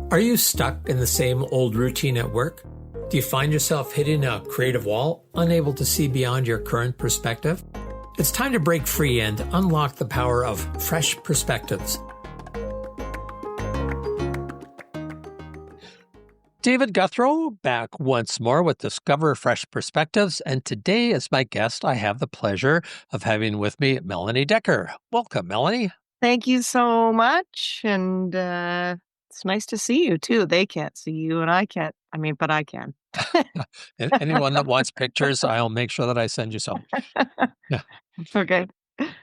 Are you stuck in the same old routine at work? Do you find yourself hitting a creative wall, unable to see beyond your current perspective? It's time to break free and unlock the power of fresh perspectives. David Gouthro back once more with Discover Fresh Perspectives, and today as my guest, I have the pleasure of having with me Melanie Dekker. Welcome, Melanie. Thank you so much, and it's nice to see you too. They can't see you, and I can't. But I can. Anyone that wants pictures, I'll make sure that I send you some. Yeah. Okay.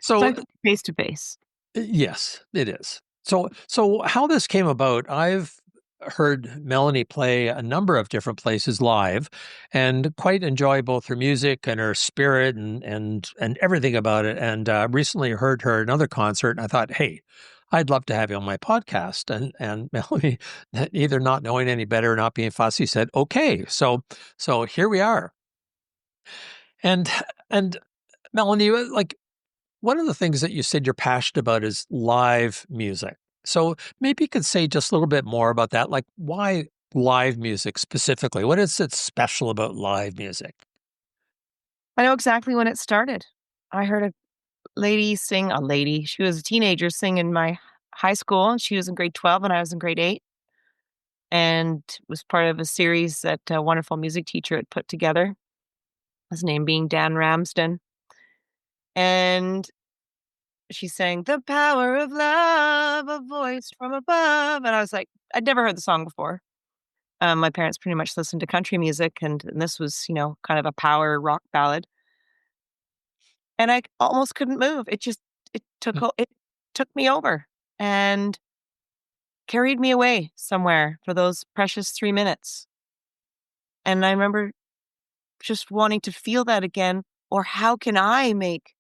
So, Face to face. yes, it is. So how this came about, I've heard Melanie play a number of different places live and quite enjoy both her music and her spirit and everything about it. And recently heard her at another concert and I thought, hey, I'd love to have you on my podcast. And Melanie, either not knowing any better or not being fussy, said, okay. So here we are. And Melanie, like, one of the things that you said you're passionate about is live music. So maybe you could say just a little bit more about that. Like, why live music specifically? What is it special about live music? I know exactly when it started. I heard a lady. She was a teenager sing in my high school, and she was in grade 12, and I was in grade 8, and was part of a series that a wonderful music teacher had put together. His name being Dan Ramsden, and she sang "The Power of Love, a Voice from Above," and I was like, I'd never heard the song before. My parents pretty much listened to country music, and this was, kind of a power rock ballad, and I almost couldn't move. It took me over and carried me away somewhere for those precious 3 minutes, and I remember just wanting to feel that again, or how can I make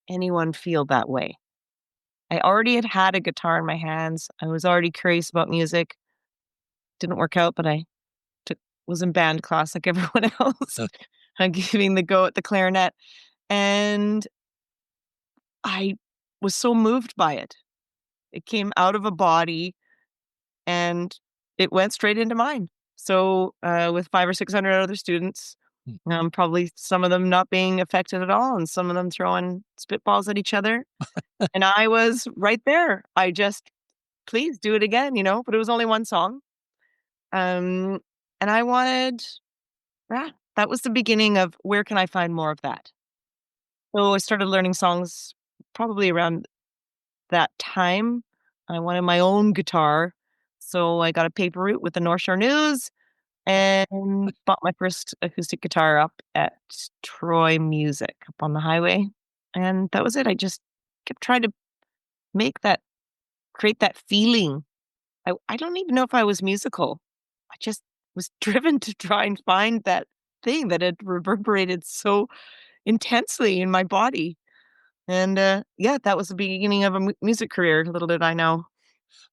anyone feel that way? I already had a guitar in my hands. I was already curious about music. Didn't work out, but I took was in band class like everyone else. Uh, I'm giving the go at the clarinet, and I was so moved by it. It came out of a body, and it went straight into mine. So, with 5 or 600 other students, mm. probably some of them not being affected at all, and some of them throwing spitballs at each other, and I was right there. I just, "Please do it again," but it was only one song. Um, and I wanted that was the beginning of where can I find more of that? So I started learning songs probably around that time. I wanted my own guitar, so I got a paper route with the North Shore News and bought my first acoustic guitar up at Troy Music up on the highway, and that was it. I just kept trying to make that create that feeling. I don't even know if I was musical. I just was driven to try and find that thing that had reverberated so intensely in my body. And, yeah, that was the beginning of a music career, little did I know.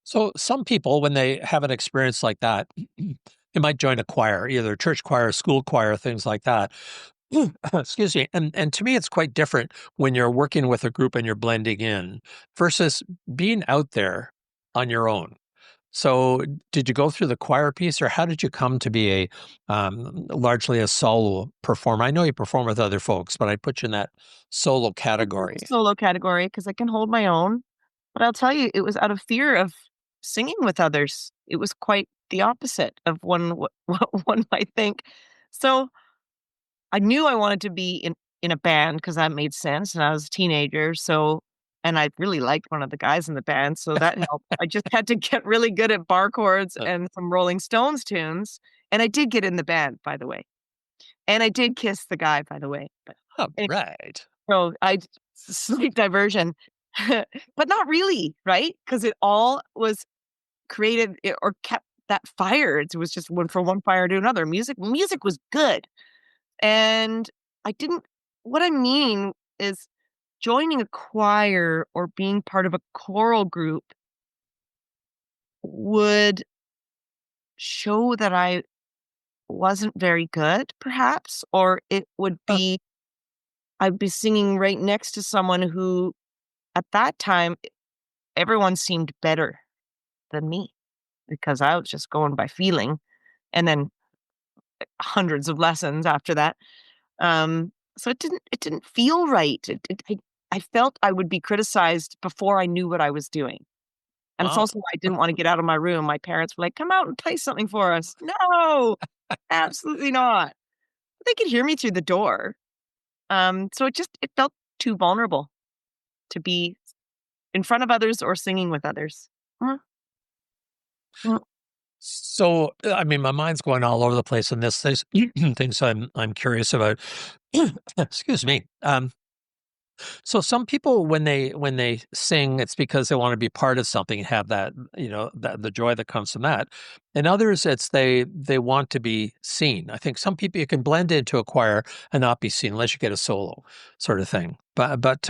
So some people, when they have an experience like that, they might join a choir, either church choir, school choir, things like that. Excuse me. And to me, it's quite different when you're working with a group and you're blending in versus being out there on your own. So did you go through the choir piece or how did you come to be largely a solo performer? I know you perform with other folks, but I put you in that solo category. Solo category because I can hold my own, but I'll tell you, it was out of fear of singing with others. It was quite the opposite of what one might think. So I knew I wanted to be in a band because that made sense, and I was a teenager, so and I really liked one of the guys in the band, so that helped. I just had to get really good at bar chords Uh, and some Rolling Stones tunes, and I did get in the band, by the way, and I did kiss the guy, by the way, but all anyway, right. so slight diversion, but not really, right? Because it all was created or kept that fire. It was just one from one fire to another. Music was good. And I didn't what I mean is joining a choir or being part of a choral group would show that I wasn't very good, perhaps, or it would Uh, be I'd be singing right next to someone who, at that time, everyone seemed better than me. because I was just going by feeling, and then hundreds of lessons after that. So it didn't feel right. I felt I would be criticized before I knew what I was doing. And it's Wow. also why I didn't wanna get out of my room. My parents were like, "Come out and play something for us." No, absolutely not. They could hear me through the door. So it felt too vulnerable to be in front of others or singing with others. Mm, mm. So, I mean, my mind's going all over the place on this. There's things I'm curious about. Excuse me. So some people, when they sing, it's because they want to be part of something, have that, that the joy that comes from that. And others, it's they want to be seen. I think some people you can blend into a choir and not be seen unless you get a solo sort of thing. But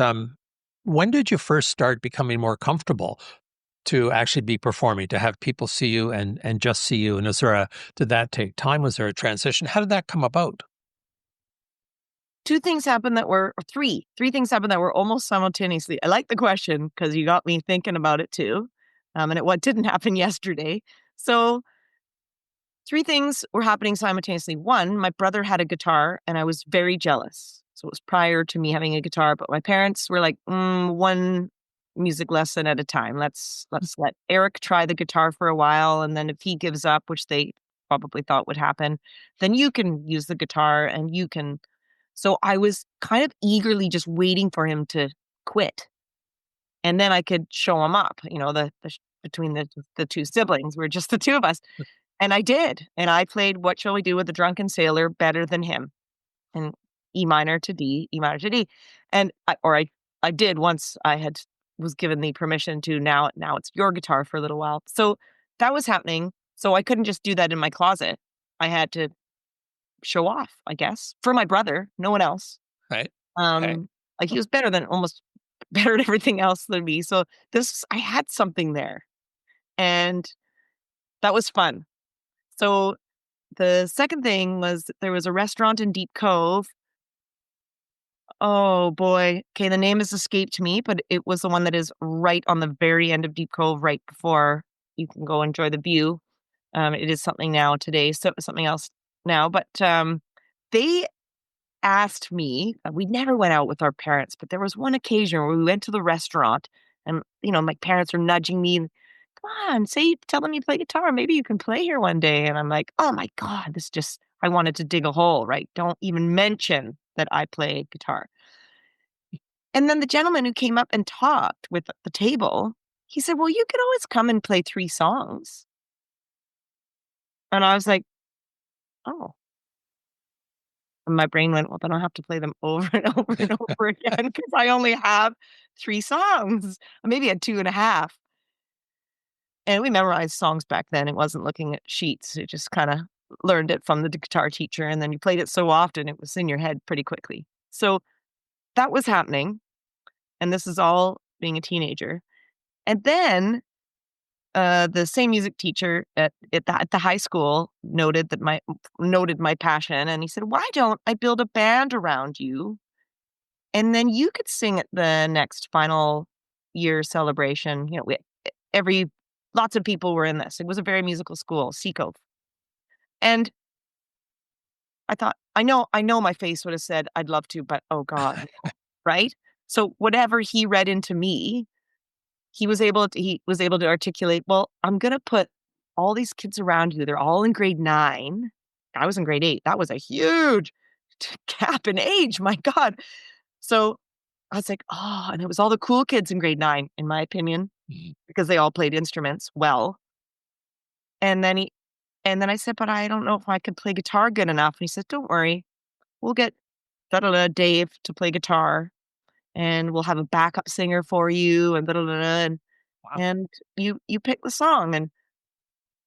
when did you first start becoming more comfortable to actually be performing, to have people see you and just see you? And did that take time? Was there a transition? How did that come about? 2 things happened that were or 3 things happened that were almost simultaneously. I like the question because you got me thinking about it too, and what didn't happen yesterday. So 3 things were happening simultaneously. 1, my brother had a guitar, and I was very jealous. So it was prior to me having a guitar, but my parents were like, one music lesson at a time. Let's let Eric try the guitar for a while, and then if he gives up, which they probably thought would happen, then you can use the guitar and you can." So I was kind of eagerly just waiting for him to quit, and then I could show him up, between the 2 siblings, we're just the 2 of us. And I did, and I played "What Shall We Do with the Drunken Sailor" better than him, in E minor to D, E minor to D, and I did once I had was given the permission to now it's your guitar for a little while. So, that was happening, so I couldn't just do that in my closet. I had to show off, I guess, for my brother, no one else. Right. Okay. Um, like, he was better than almost better at everything else than me, so I had something there, and that was fun. So the second thing was there was a restaurant in Deep Cove. Oh, boy. Okay, the name has escaped me, but it was the one that is right on the very end of Deep Cove, right before you can go enjoy the view. It is something now today, so something else now, but, they asked me we never went out with our parents, but there was one occasion where we went to the restaurant and, my parents were nudging me, "Come on, tell them you play guitar, maybe you can play here one day," and I'm like, "Oh my god, this just" I wanted to dig a hole, right? Don't even mention that I play guitar. And then the gentleman who came up and talked with the table, he said, "Well, you could always come and play 3 songs." And I was like, "Oh." And my brain went, "Well, then I'll have to play them over and over and over again because I only have 3 songs." Maybe I had 2.5. And we memorized songs back then. It wasn't looking at sheets. You just kinda learned it from the guitar teacher, and then you played it so often, it was in your head pretty quickly. So, that was happening, and this is all being a teenager. And then, the same music teacher at the high school noted my passion, and he said, "Why don't I build a band around you, and then you could sing at the next final year celebration." Every lots of people were in this. It was a very musical school, Seacove. And I thought, I know my face would have said, "I'd love to, but oh god," right? So whatever he read into me, he was able to articulate, "Well, I'm gonna put all these kids around you. They're all in grade 9." I was in grade 8. That was a huge gap in age, my god. So I was like, "Oh," and it was all the cool kids in grade 9, in my opinion, Mhm. because they all played instruments well. And then he and then I said, "But I don't know if I could play guitar good enough." And he said, "Don't worry. We'll get da da da Dave to play guitar, and we'll have a backup singer for you, and da da da da, Wow. and you pick the song."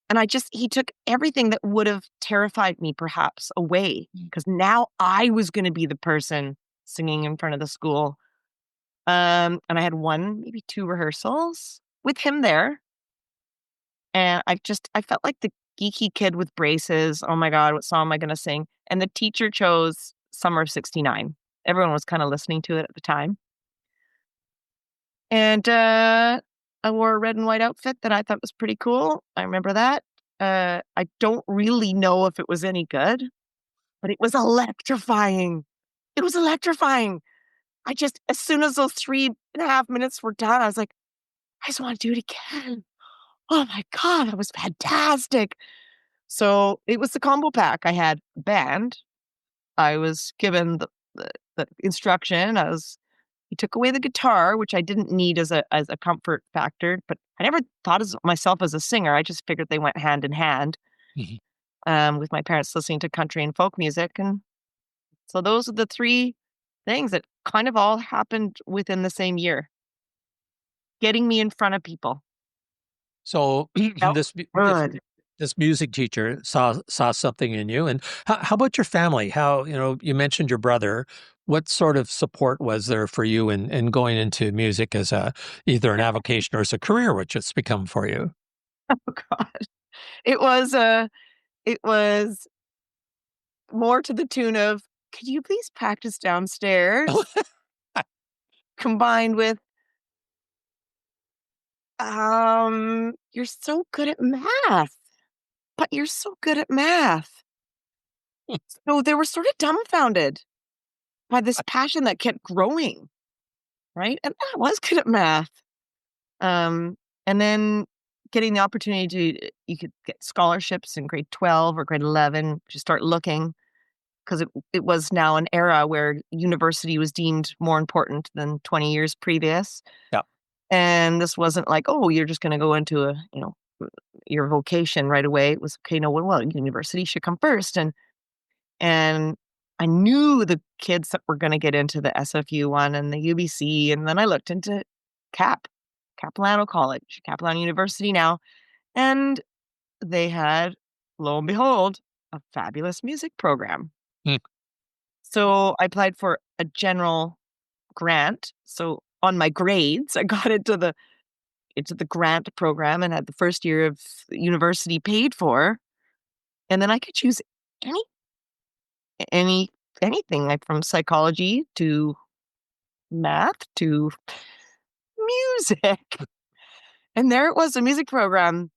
And I just he took everything that would have terrified me perhaps away, Mm. because now I was gonna be the person singing in front of the school. And I had 1, maybe 2 rehearsals with him there. And I felt like the geeky kid with braces. "Oh my god, what song am I gonna sing?" And the teacher chose Summer of '69. Everyone was kinda listening to it at the time. And, I wore a red and white outfit that I thought was pretty cool. I remember that. I don't really know if it was any good, but it was electrifying. It was electrifying. I just, as soon as those 3.5 minutes were done, I was like, I just want to do it again. Oh my God, that was fantastic. So it was the combo pack. I had a band. I was given the instruction. He took away the guitar, which I didn't need as a comfort factor, but I never thought of myself as a singer. I just figured they went hand in hand, Mhm. with my parents listening to country and folk music. And so those are the three things that kind of all happened within the same year, getting me in front of people. So Felt good. this music teacher saw something in you. And how about your family? How, you mentioned your brother. What sort of support was there for you in going into music as a either an avocation or as a career, which it's become for you? Oh God. It was, it was more to the tune of, "Could you please practice downstairs?" Combined with, "You're so good at math, but you're so good at math." So they were sort of dumbfounded by this passion that kept growing, right? And I was good at math. Um, and then getting the opportunity you could get scholarships in grade 12 or grade 11, just start looking, 'cause it was now an era where university was deemed more important than 20 years previous, Yeah. and this wasn't like, "Oh, you're just gonna go into your vocation right away." It was, "Okay, no, well, university should come first," and I knew the kids that were gonna get into the SFU one and the UBC, and then I looked into Capilano College, Capilano University now, and they had, lo and behold, a fabulous music program. Mm. So I applied for a general grant. So on my grades, I got into the grant program and had the first year of university paid for. And then I could choose any any anything, like from psychology to math to music. And there it was, a music program.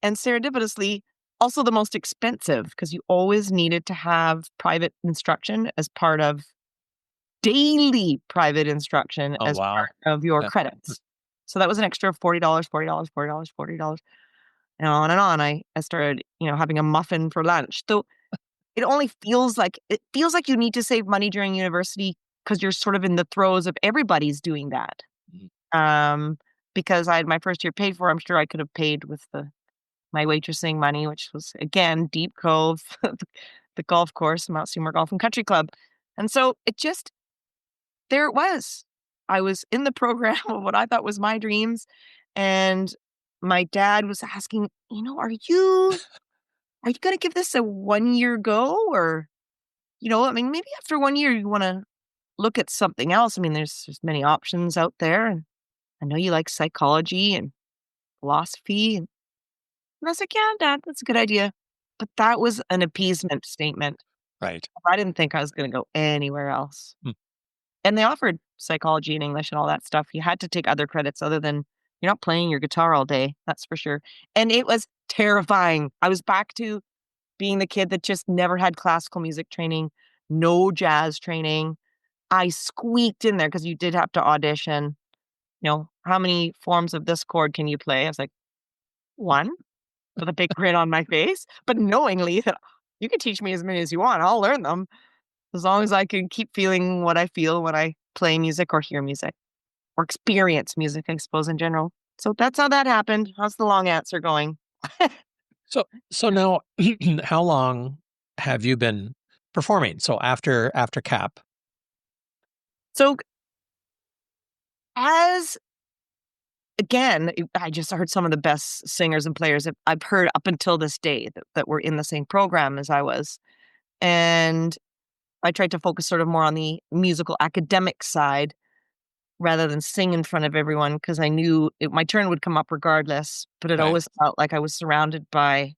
And serendipitously, also the most expensive, because you always needed to have private instruction as part of daily private instruction Oh, as wow. part of your Yeah. credits. So that was an extra $40, $40, $40, $40, and on and on. I started, having a muffin for lunch. So it feels like you need to save money during university because you're sort of in the throes of everybody's doing that. Mhm. Um, because I had my first year paid for, I'm sure I could have paid with my waitressing money, which was again Deep Cove, the golf course, Mount Seymour Golf and Country Club. And so there it was. I was in the program of what I thought was my dreams. And my dad was asking, are you going to give this a 1 year go? Or, I mean, maybe after 1 year, you want to look at something else. I mean, there's many options out there. And I know you like psychology and philosophy. And I was like, yeah, Dad, that's a good idea. But that was an appeasement statement. Right. I didn't think I was going to go anywhere else. Mm. And they offered psychology and English and all that stuff. You had to take other credits other than, you're not playing your guitar all day, that's for sure. And it was terrifying. I was back to being the kid that just never had classical music training, no jazz training. I squeaked in there because you did have to audition. How many forms of this chord can you play? I was like, one, with a big grin on my face, but knowingly that you can teach me as many as you want. I'll learn them as long as I can keep feeling what I feel when I play music or hear music or experience music, I suppose, in general. So that's how that happened. How's the long answer going? So now, how long have you been performing? So after Cap. So as again, I just heard some of the best singers and players I've heard up until this day that were in the same program as I was. And I tried to focus sort of more on the musical academic side rather than sing in front of everyone because I knew my turn would come up regardless. But it Right. always felt like I was surrounded by,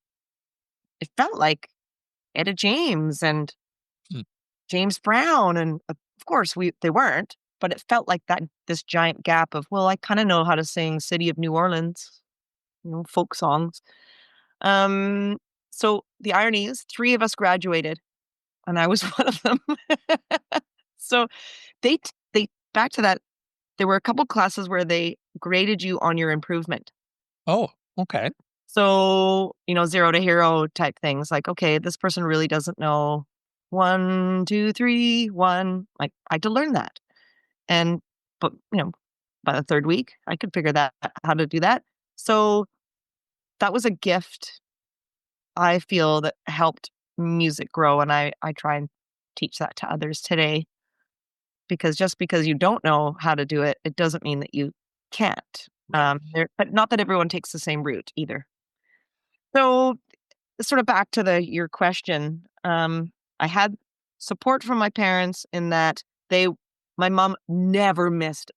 it felt like Etta James and Mm. James Brown. And of course, they weren't. but it felt like that this giant gap of, well, I kind of know how to sing City of New Orleans, folk songs. Um, so the irony is 3 of us graduated and I was one of them. So they back to that, there were a couple classes where they graded you on your improvement. Oh, okay. So, 0 to hero type things like, okay, this person really doesn't know 1, 2, 3, 1. Like, I had to learn that. And, but, by the 3rd week, I could figure that how to do that. So that was a gift I feel that helped music grow. And I try and teach that to others today because just because you don't know how to do it, it doesn't mean that you can't. Right. But not that everyone takes the same route either. So sort of back to your question, I had support from my parents in that they my mom never missed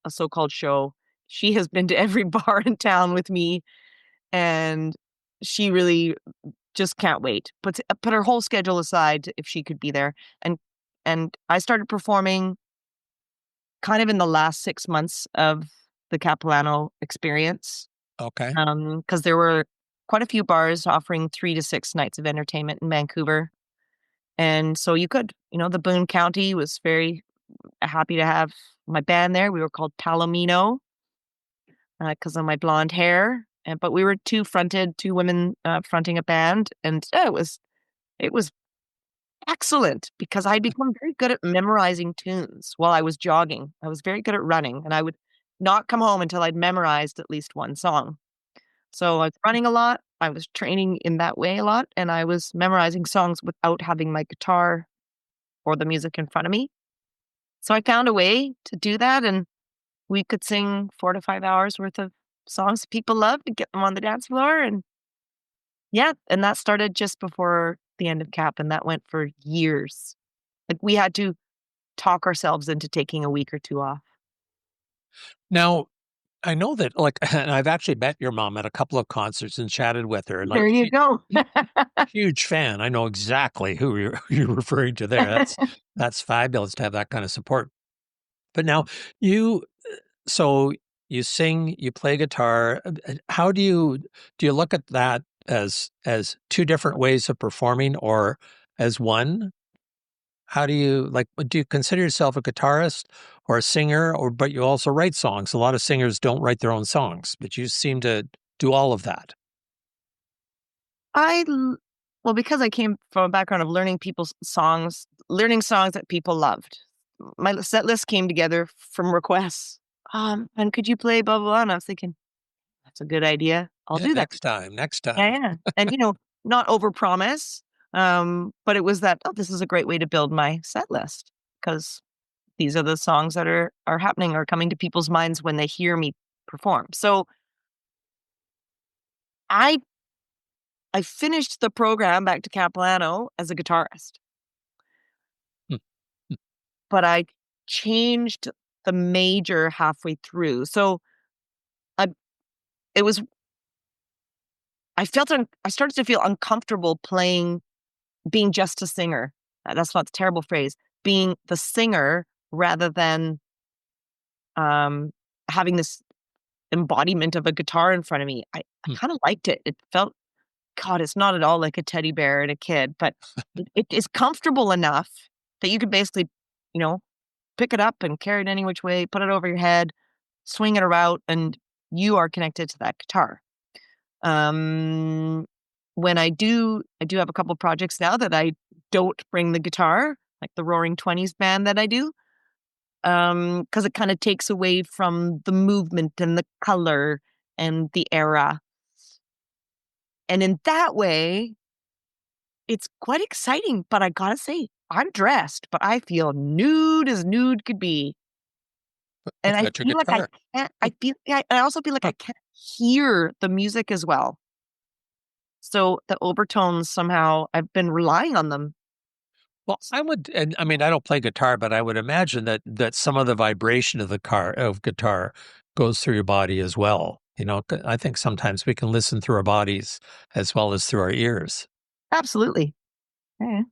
a so-called show. She has been to every bar in town with me, and she really just can't wait. Put her whole schedule aside if she could be there. And I started performing kind of in the last 6 months of the Capilano experience, Okay. because there were quite a few bars offering 3 to 6 nights of entertainment in Vancouver. And so you could, the Boone County was very happy to have my band there. We were called Palomino because of my blonde hair. But we were two women fronting a band, and it was excellent because I'd become very good at memorizing tunes while I was jogging. I was very good at running, and I would not come home until I'd memorized at least one song. So I was running a lot. I was training in that way a lot, and I was memorizing songs without having my guitar or the music in front of me. So I found a way to do that, and we could sing 4 to 5 hours worth of songs that people loved and get them on the dance floor. And yeah, and that started just before the end of CAP, and that went for years. Like we had to talk ourselves into taking a week or 2 off. Now, I know that, like, and I've actually met your mom at a couple of concerts and chatted with her, and like, There you go. huge fan. I know exactly who you're referring to there. That's fabulous to have that kind of support. But now you so you sing, you play guitar. How do you look at that as two different ways of performing or as one? How do you like do you consider yourself a guitarist or a singer or but you also write songs? A lot of singers don't write their own songs, but you seem to do all of that. I l Well, because I came from a background of learning people's songs, learning songs that people loved. My set list came together from requests. "And could you play blah, blah, blah?" And I was thinking, "That's a good idea. I'll Yeah, do that." next time, next Yeah, time. yeah. And, not overpromise, but it was that, "Oh, this is a great way to build my set list because these are the songs that are happening or coming to people's minds when they hear me perform." So, I I finished the program back to Capilano as a guitarist. Hmm, hmm, But I changed the major halfway through. So, I it was I started to feel uncomfortable being just a singer. That's not a terrible phrase. Being the singer rather than, um, having this embodiment of a guitar in front of me. I hmm. kinda liked it. It felt God, it's not at all like a teddy bear and a kid, but it is comfortable enough that you could basically, you know, pick it up and carry it any which way, put it over your head, swing it around, and you are connected to that guitar. Um, when I do have a couple projects now that I don't bring the guitar, like the Roaring Twenties band that I do, because it kind of takes away from the movement and the color and the era. And in that way, it's quite exciting. But I gotta say, I'm dressed, but I feel nude as nude could be. And But you I got your feel like guitar. I also feel like I can't hear the music as well. So the overtones somehow I've been relying on them. Well, I would, and I mean, I don't play guitar, but I would imagine that some of the vibration of the car of guitar goes through your body as well. I think sometimes we can listen through our bodies as well as through our ears. Absolutely. Yeah.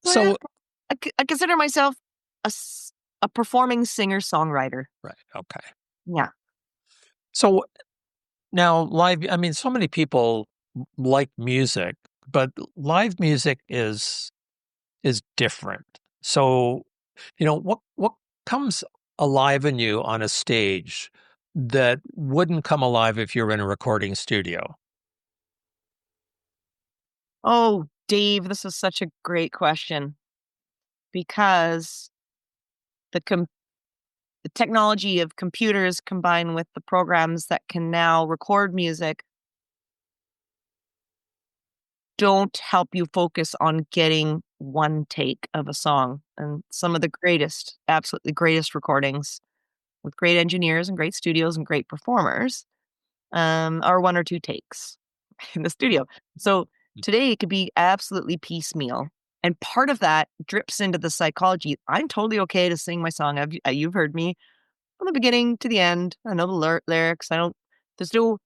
So yeah, So, I consider myself a A performing singer-songwriter. Right. Okay. Yeah. So now live, I mean, so many people like music, but live music is different. So, what comes alive in you on a stage that wouldn't come alive if you were in a recording studio? Oh, Dave, this is such a great question because the com the technology of computers combined with the programs that can now record music don't help you focus on getting one take of a song. And some of the greatest, absolutely greatest recordings with great engineers and great studios and great performers are one or two takes in the studio. So today it could be absolutely piecemeal. And part of that drips into the psychology. I'm totally okay to sing my song. You've heard me from the beginning to the end. I know the lyrics. There's no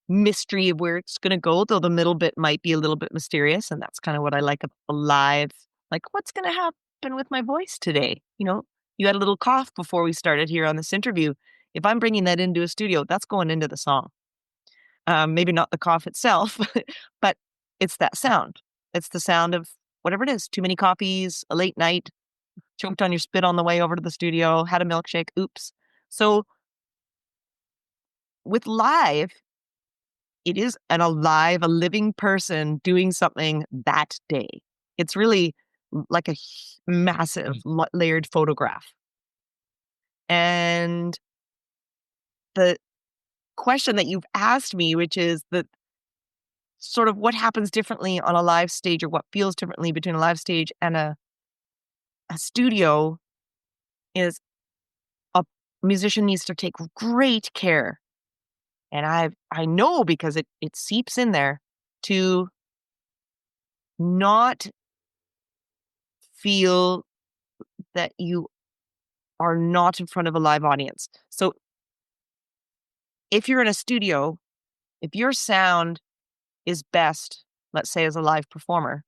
mystery of where it's gonna go, though the middle bit might be a little bit mysterious, and that's kinda what I like about live. Like, "What's gonna happen with my voice today?" You had a little cough before we started here on this interview. If I'm bringing that into a studio, that's going into the song. Maybe not the cough itself, but it's that sound. It's the sound of whatever it is, too many coffees, a late night, choked on your spit on the way over to the studio, had a milkshake, oops. So, with live, it is a living person doing something that day. It's really like a massive Mm. layered photograph. And the question that you've asked me, which is the sort of what happens differently on a live stage or what feels differently between a live stage and a studio is a musician needs to take great care. And I know because it seeps in there to not feel that you are not in front of a live audience. So if you're in a studio, if your sound is best, let's say as a live performer,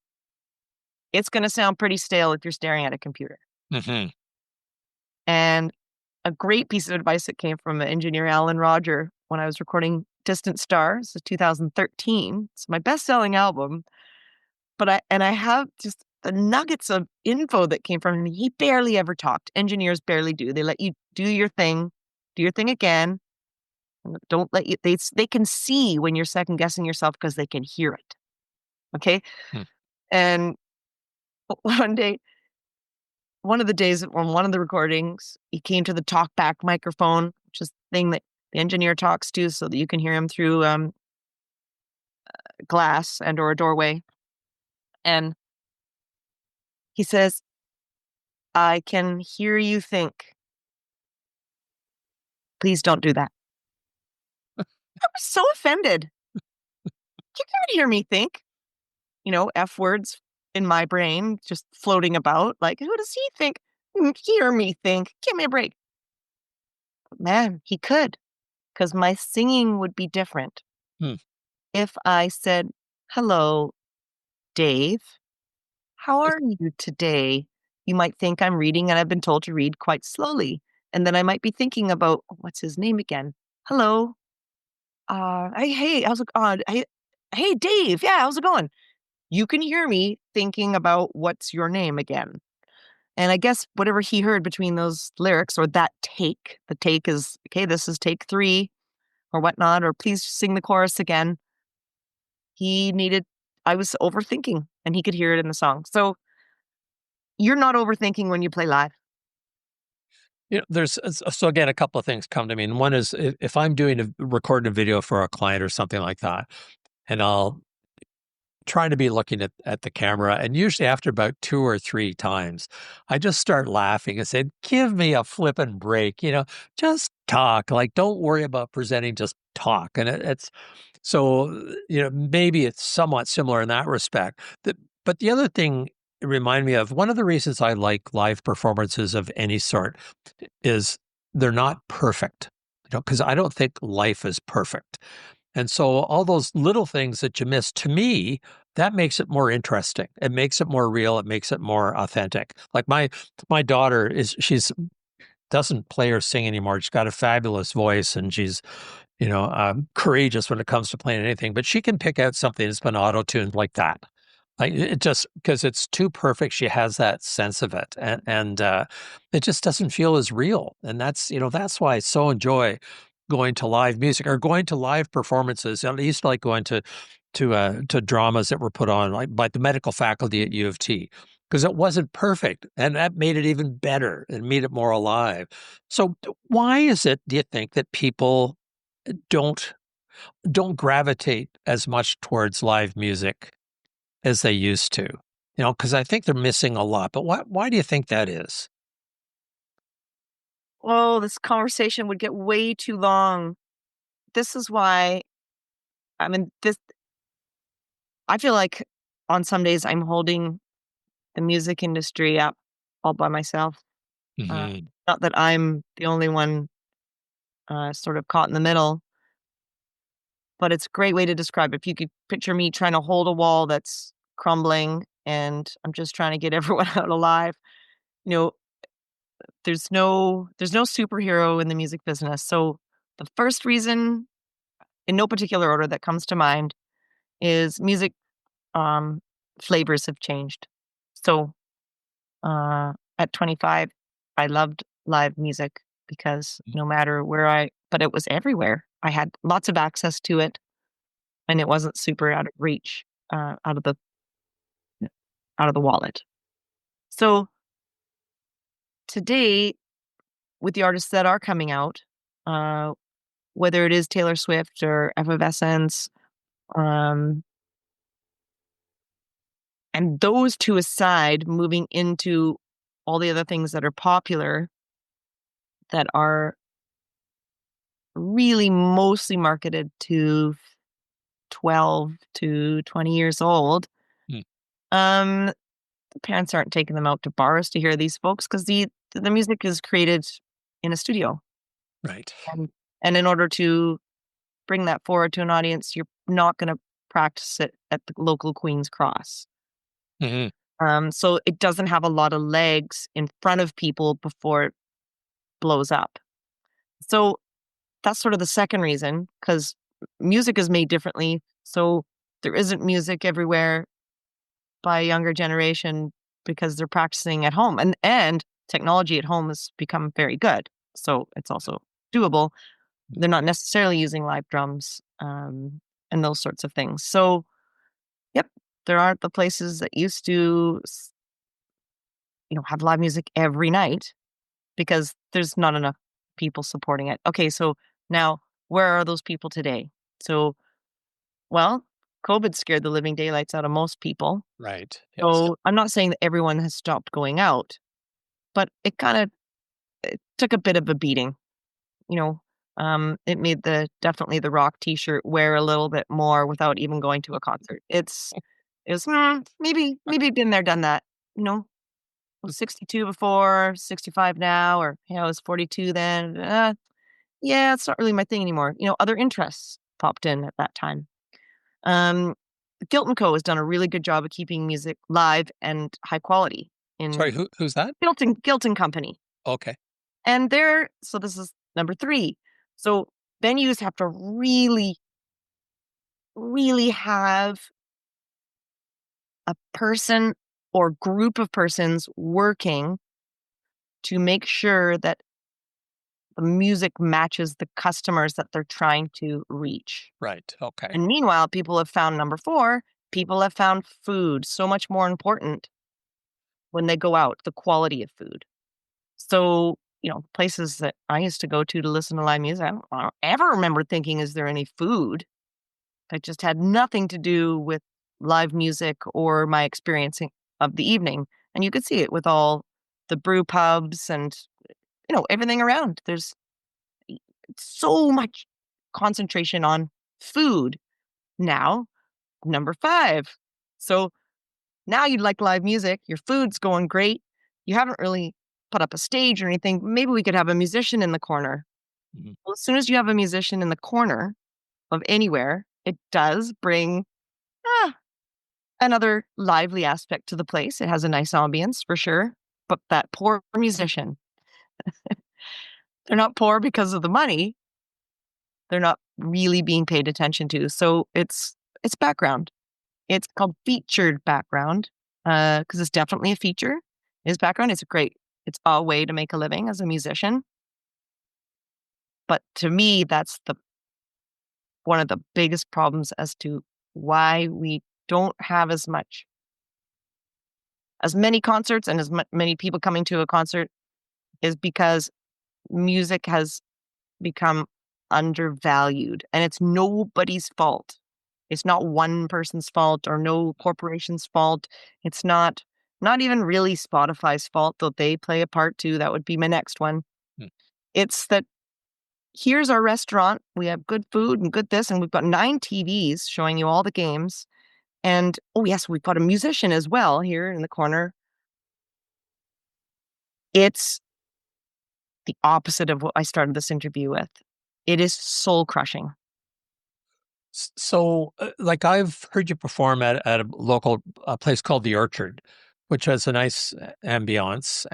it's going to sound pretty stale if you're staring at a computer. Mhm. And a great piece of advice that came from engineer Alan Roger when I was recording Distant Stars, 2013. It's my best-selling album, but I have just the nuggets of info that came from him. He barely ever talked. Engineers barely do. They let you do your thing again. Don't let you they can see when you're second guessing yourself because they can hear it, okay? Hmm. And one day one of the days on one of the recordings, he came to the talk back microphone, which is the thing that the engineer talks to so that you can hear him through, glass and or a doorway, and he says, "I can hear you think. Please don't do that." I was so offended. You can't hear me think. F words in my brain just floating about. Like, who does he think? Hear me think. Give me a break. But man, he could, because my singing would be different. Hmm. If I said, "Hello, Dave, how are you today?" You might think I'm reading, and I've been told to read quite slowly. And then I might be thinking about, what's his name again? Hello. Hey, how's it going? Hey, Dave. Yeah, how's it going? You can hear me thinking about what's your name again. And I guess whatever he heard between those lyrics or that take, the take is, okay, this is take three or whatnot, or please sing the chorus again. He needed, I was overthinking and he could hear it in the song. So you're not overthinking when you play live. There's so again, a couple of things come to me, and one is if I'm doing recording a video for a client or something like that, and I'll trying to be looking at the camera. And usually after about 2 or 3 times, I just start laughing and say, give me a flippin' break, just talk. Like, don't worry about presenting, just talk. And it's so, maybe it's somewhat similar in that respect. But the other thing it reminded me of, one of the reasons I like live performances of any sort is they're not perfect, because I don't think life is perfect. And so all those little things that you miss, to me, that makes it more interesting. It makes it more real. It makes it more authentic. Like my daughter she's doesn't play or sing anymore. She's got a fabulous voice, and she's courageous when it comes to playing anything. But she can pick out something that's been auto tuned like that. Like it just because it's too perfect, she has that sense of it, and it just doesn't feel as real. And that's why I so enjoy going to live music or going to live performances. I used to like going to dramas that were put on like by the medical faculty at U of T because it wasn't perfect, and that made it even better and made it more alive. So why is it, do you think, that people don't don't gravitate as much towards live music as they used to? Because I think they're missing a lot. But why do you think that is? Oh, this conversation would get way too long. This is why, I mean, this I feel like on some days I'm holding the music industry up all by myself. Uh, Hmm. Not that I'm the only one, sort of caught in the middle, but it's a great way to describe it. If you could picture me trying to hold a wall that's crumbling and I'm just trying to get everyone out alive, you know, there's no superhero in the music business. So the first reason, in no particular order that comes to mind, is music um, flavors have changed. So at 25, I loved live music because no matter but it was everywhere. I had lots of access to it, and it wasn't super out of reach, out of the wallet. So today, with the artists that are coming out, uh, whether it is Taylor Swift or Effervescence, um, and those two aside, moving into all the other things that are popular that are really mostly marketed to 12 to 20 years old. Mm. Um, the parents aren't taking them out to bars to hear these folks because the music is created in a studio. Right. And and in order to bring that forward to an audience, you're not gonna practice it at the local Queen's Cross. Hmm. So it doesn't have a lot of legs in front of people before it blows up. So that's sort of the second reason, because music is made differently. So there isn't music everywhere by a younger generation because they're practicing at home, and technology at home has become very good. So it's also doable. They're not necessarily using live drums, and those sorts of things. So, yep, there aren't the places that used to, have live music every night because there's not enough people supporting it. Okay, so now where are those people today? So, well, COVID scared the living daylights out of most people. Right. Yes. So I'm not saying that everyone has stopped going out, but it took a bit of a beating. You know, it made the definitely the rock T-shirt wear a little bit more without even going to a concert. It was maybe been there, done that. You know, I was 62 before, 65 now, or I was 42 then. Yeah, it's not really my thing anymore. Other interests popped in at that time. Um, Guilt and Co has done a really good job of keeping music live and high quality Sorry, in who's that? Guilt and Company. Okay. And so this is number 3. So venues have to really, really have a person or group of persons working to make sure that the music matches the customers that they're trying to reach. Right. Okay. And meanwhile, people have found number 4, people have found food so much more important when they go out, the quality of food. So, places that I used to go to listen to live music, I don't ever remember thinking, is there any food? That just had nothing to do with live music or my experiencing of the evening. And you could see it with all the brew pubs and, everything around. There's so much concentration on food now. Number 5. So now you'd like live music, your food's going great. You haven't really put up a stage or anything. Maybe we could have a musician in the corner. Mhm. Well, as soon as you have a musician in the corner of anywhere, it does bring, ah, Another lively aspect to the place. It has a nice ambience for sure. But that poor musician, they're not poor because of the money. They're not really being paid attention to. So it's background. It's called featured background because it's definitely a feature. Is background. It's a way to make a living as a musician. But to me, that's the one of the biggest problems as to why we don't have as many concerts and as many people coming to a concert is because music has become undervalued, and it's nobody's fault. It's not one person's fault or no corporation's fault. It's not even really Spotify's fault, though they play a part too. That would be my next one. Mm. It's that here's our restaurant. We have good food and good this, and we've got 9 TVs showing you all the games. And oh yes, we've got a musician as well here in the corner. It's the opposite of what I started this interview with. It is soul crushing. So, like I've heard you perform at a local place called the Orchard, which has a nice ambiance.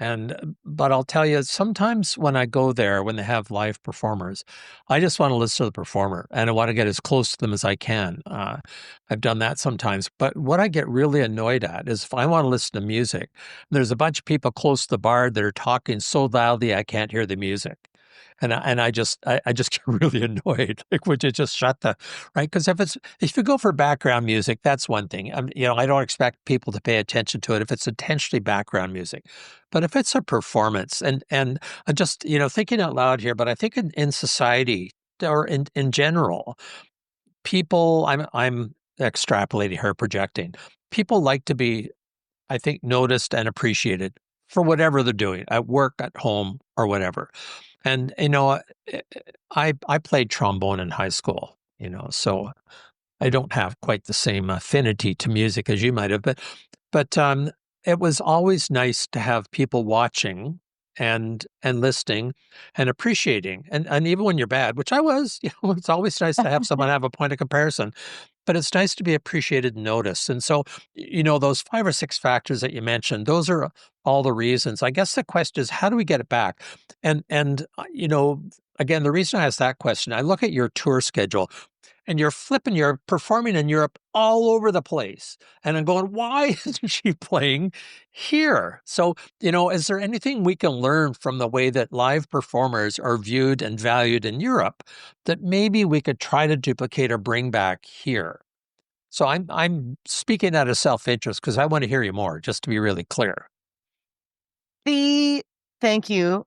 But I'll tell you, sometimes when I go there, when they have live performers, I just want to listen to the performer and I want to get as close to them as I can. I've done that sometimes. But what I get really annoyed at is if I want to listen to music, there's a bunch of people close to the bar that are talking so loudly I can't hear the music. And I just get really annoyed. Like, would you just shut the right? Because if you go for background music, that's one thing. I don't expect people to pay attention to it if it's intentionally background music. But if it's a performance, and I just thinking out loud here, but I think in society or in general, people, I'm extrapolating here, projecting. People like to be, I think, noticed and appreciated for whatever they're doing at work, at home, or whatever. And I played trombone in high school, so I don't have quite the same affinity to music as you might have, but it was always nice to have people watching and listening and appreciating, and even when you're bad, which I was, it's always nice to have someone have a point of comparison. But it's nice to be appreciated and noticed. And so, those 5 or 6 factors that you mentioned, those are all the reasons. I guess the question is, how do we get it back? And again, the reason I asked that question, I look at your tour schedule and you're performing in Europe all over the place. And I'm going, why isn't she playing here? So, is there anything we can learn from the way that live performers are viewed and valued in Europe that maybe we could try to duplicate or bring back here? So I'm speaking out of self-interest because I want to hear you more, just to be really clear. The Thank you.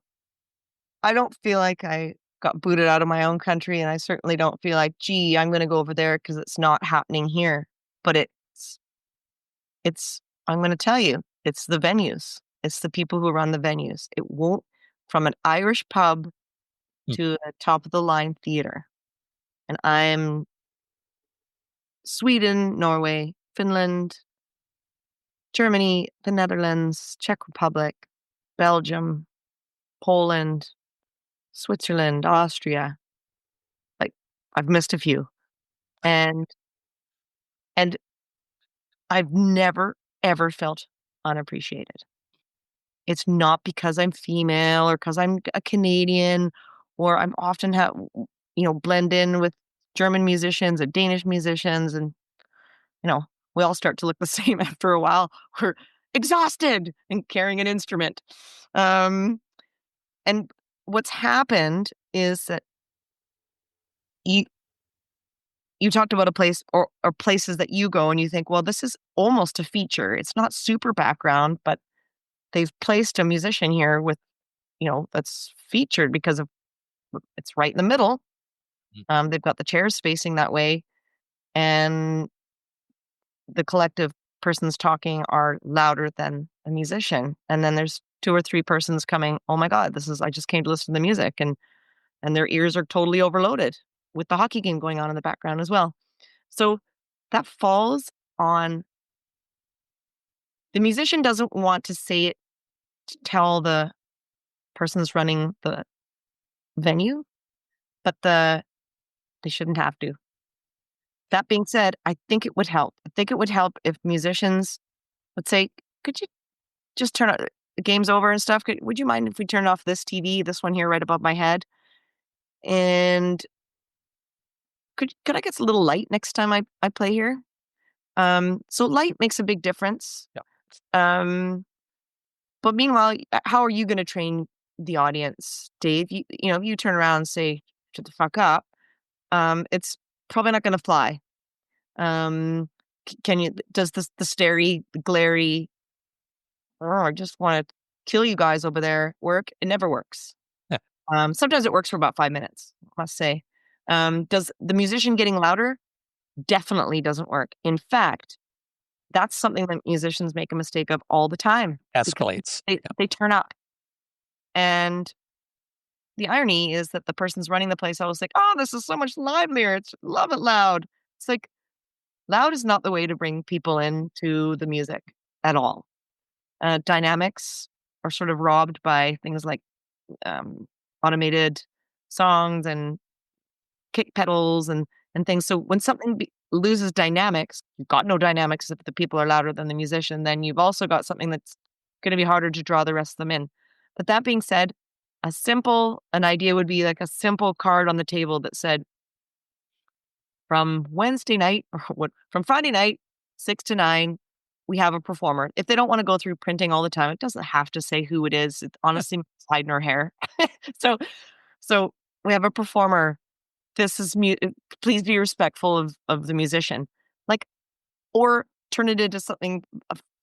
I don't feel like I got booted out of my own country, and I certainly don't feel like, gee, I'm going to go over there because it's not happening here. But I'm going to tell you, it's the venues. It's the people who run the venues. It won't, from an Irish pub Hmm. to a top of the line theater. And I'm Sweden, Norway, Finland, Germany, the Netherlands, Czech Republic, Belgium, Poland, Switzerland, Austria. Like, I've missed a few. And and I've never ever felt unappreciated. It's not because I'm female or because I'm a Canadian, or I'm often blend in with German musicians and Danish musicians, and you know, we all start to look the same after a while. We're exhausted and carrying an instrument. Um, and what's happened is that you you talked about a place or places that you go and you think, well, this is almost a feature. It's not super background, but they've placed a musician here with, that's featured because of it's right in the middle. Mm. They've got the chairs facing that way, and the collective persons talking are louder than a musician. And then there's 2 or 3 persons coming, oh my God, I just came to listen to the music. And their ears are totally overloaded with the hockey game going on in the background as well. So that falls on the musician doesn't want to say it to tell the person's running the venue, but they shouldn't have to. That being said, I think it would help. I think it would help if musicians would say, "Could you just turn the game's over and stuff? Would you mind if we turn off this TV, this one here right above my head? And could I get a little light next time I play here?" So light makes a big difference. Yeah. Um, but meanwhile, how are you going to train the audience, Dave? If you turn around and say, "Shut the fuck up," it's probably not going to fly. Can you? Does the starey, the glary, "Oh, I just want to kill you guys over there" work? It never works. Yeah. Sometimes it works for about 5 minutes, I must say. Does the musician getting louder? Definitely doesn't work. In fact, that's something that musicians make a mistake of all the time because Escalates. Yeah. they turn up. And the irony is that the person's running the place always like, "Oh, this is so much livelier. It's love it loud." It's like loud is not the way to bring people into the music at all. Dynamics are sort of robbed by things like um, automated songs and kick pedals and things. So when something loses dynamics, you've got no dynamics if the people are louder than the musician, then you've also got something that's going to be harder to draw the rest of them in. But that being said, an idea would be like a simple card on the table that said, from Wednesday night or from Friday night, 6 to 9, we have a performer. If they don't want to go through printing all the time, it doesn't have to say who it is. It Yeah. honestly makes hiding our hair. so so we have a performer. This is please be respectful of the musician. Like, or turn it into something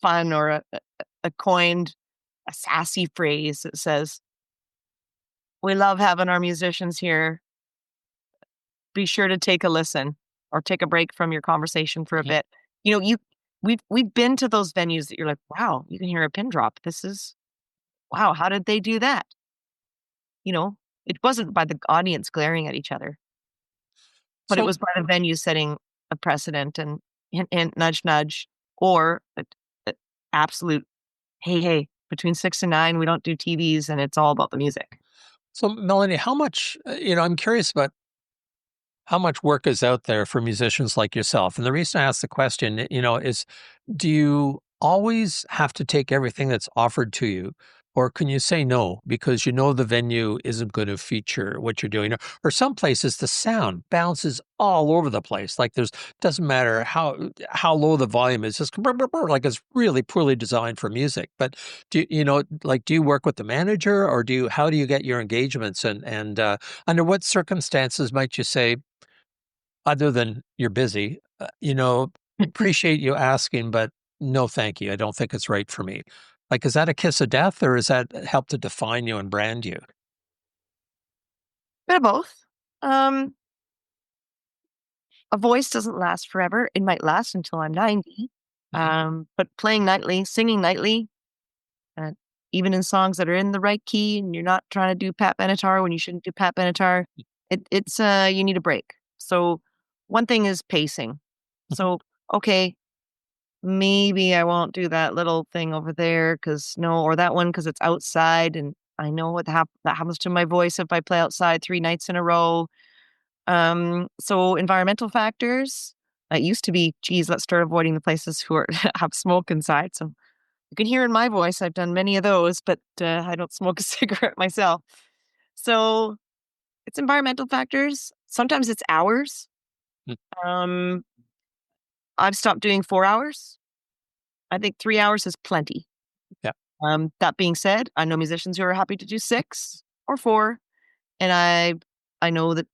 fun or a coined, a sassy phrase that says, "We love having our musicians here. Be sure to take a listen or take a break from your conversation for a Mhm. bit." You know, we've been to those venues that you're like, "Wow, you can hear a pin drop. This is wow, how did they do that?" You know, it wasn't by the audience glaring at each other, but it So was by the venue setting a precedent and hint, hint, nudge, nudge, or a absolute, "Hey, hey, between 6 and 9, we don't do TVs and it's all about the music." so Melanie, how much, I'm curious about how much work is out there for musicians like yourself? And the reason I ask the question, is do you always have to take everything that's offered to you? Or can you say no because you know the venue isn't going to feature what you're doing? Or some places the sound bounces all over the place. Like doesn't matter how low the volume is, just brr, brr, brr, like it's really poorly designed for music. But do you work with the manager or how do you get your engagements and under what circumstances might you say, other than you're busy, appreciate you asking, but no, thank you. I don't think it's right for me. Like, is that a kiss of death or is that help to define you and brand you? Bit of both. Um, a voice doesn't last forever. It might last until I'm 90. Mhm. But playing nightly, singing nightly, uh, even in songs that are in the right key and you're not trying to do Pat Benatar when you shouldn't do Pat Benatar, you need a break. So one thing is pacing. Mhm. So, okay, maybe I won't do that little thing over there because no, or that one because it's outside and I know that happens to my voice if I play outside 3 nights in a row. So environmental factors. It used to be, geez, let's start avoiding the places who are have smoke inside. So you can hear in my voice, I've done many of those, but I don't smoke a cigarette myself. So it's environmental factors. Sometimes it's hours. Mm. Um, I've stopped doing 4 hours. I think 3 hours is plenty. Yeah. That being said, I know musicians who are happy to do 6 or 4, and I know that